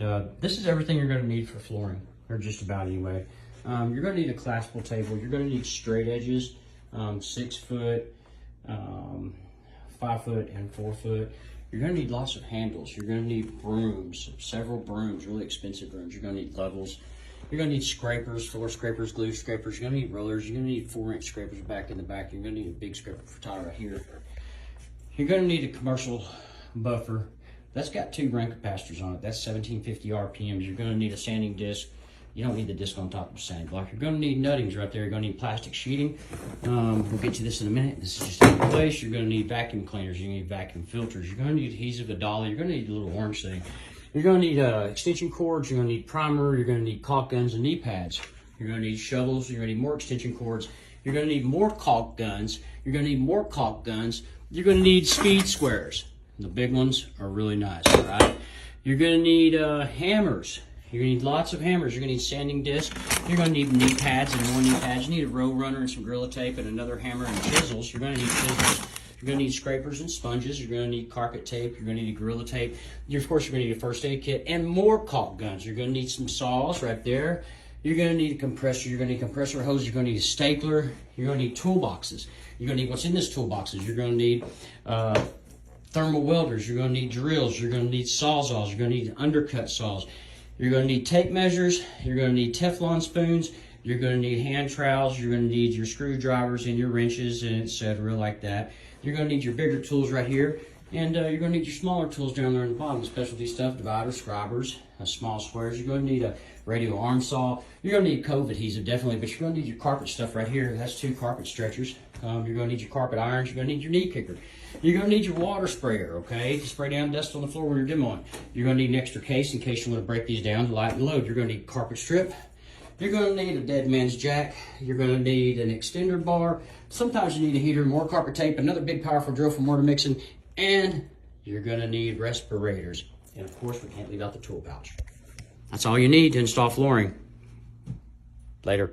And this is everything you're gonna need for flooring, or just about anyway. You're gonna need a claspable table. You're gonna need straight edges, 6 foot, 5 foot, and 4 foot. You're gonna need lots of handles. You're gonna need brooms, several brooms, really expensive brooms. You're gonna need levels. You're gonna need scrapers, floor scrapers, glue scrapers. You're gonna need rollers. You're gonna need 4-inch scrapers back in the back. You're gonna need a big scraper for tile right here. You're gonna need a commercial buffer. That's got 2 run capacitors on it. That's 1750 RPMs. You're gonna need a sanding disc. You don't need the disc on top of the sanding block. You're gonna need nuttings right there. You're gonna need plastic sheeting. We'll get to this in a minute. This is just in place. You're gonna need vacuum cleaners. You're gonna need vacuum filters. You're gonna need adhesive, a dolly. You're gonna need a little orange thing. You're gonna need extension cords. You're gonna need primer. You're gonna need caulk guns and knee pads. You're gonna need shovels. You're gonna need more extension cords. You're gonna need more caulk guns. You're gonna need more caulk guns. You're gonna need speed squares. The big ones are really nice, all right? You're gonna need hammers. You're gonna need lots of hammers. You're gonna need sanding disc. You're gonna need knee pads and more knee pads. You need a row runner and some Gorilla Tape and another hammer and chisels. You're gonna need chisels. You're gonna need scrapers and sponges. You're gonna need carpet tape. You're gonna need a Gorilla Tape. Of course, you're gonna need a first aid kit and more caulk guns. You're gonna need some saws right there. You're gonna need a compressor. You're gonna need compressor hose. You're gonna need a stapler. You're gonna need toolboxes. You're gonna need what's in this toolboxes. You're gonna need thermal welders. You're gonna need drills. You're gonna need sawzalls. You're gonna need undercut saws. You're going to need tape measures. You're going to need Teflon spoons. You're going to need hand trowels. You're going to need your screwdrivers and your wrenches and etc. like that. You're going to need your bigger tools right here. And you're going to need your smaller tools down there in the bottom, specialty stuff, dividers, scribers, small squares. You're going to need a radial arm saw. You're going to need cove adhesive, definitely, but you're going to need your carpet stuff right here. That's 2 carpet stretchers. You're going to need your carpet irons. You're going to need your knee kicker. You're going to need your water sprayer, okay, to spray down dust on the floor when you're demoing. You're going to need an extra case in case you want to break these down to lighten load. You're going to need carpet strip. You're going to need a dead man's jack. You're going to need an extender bar. Sometimes you need a heater, more carpet tape, another big powerful drill for mortar mixing, and you're going to need respirators. And of course, we can't leave out the tool pouch. That's all you need to install flooring. Later.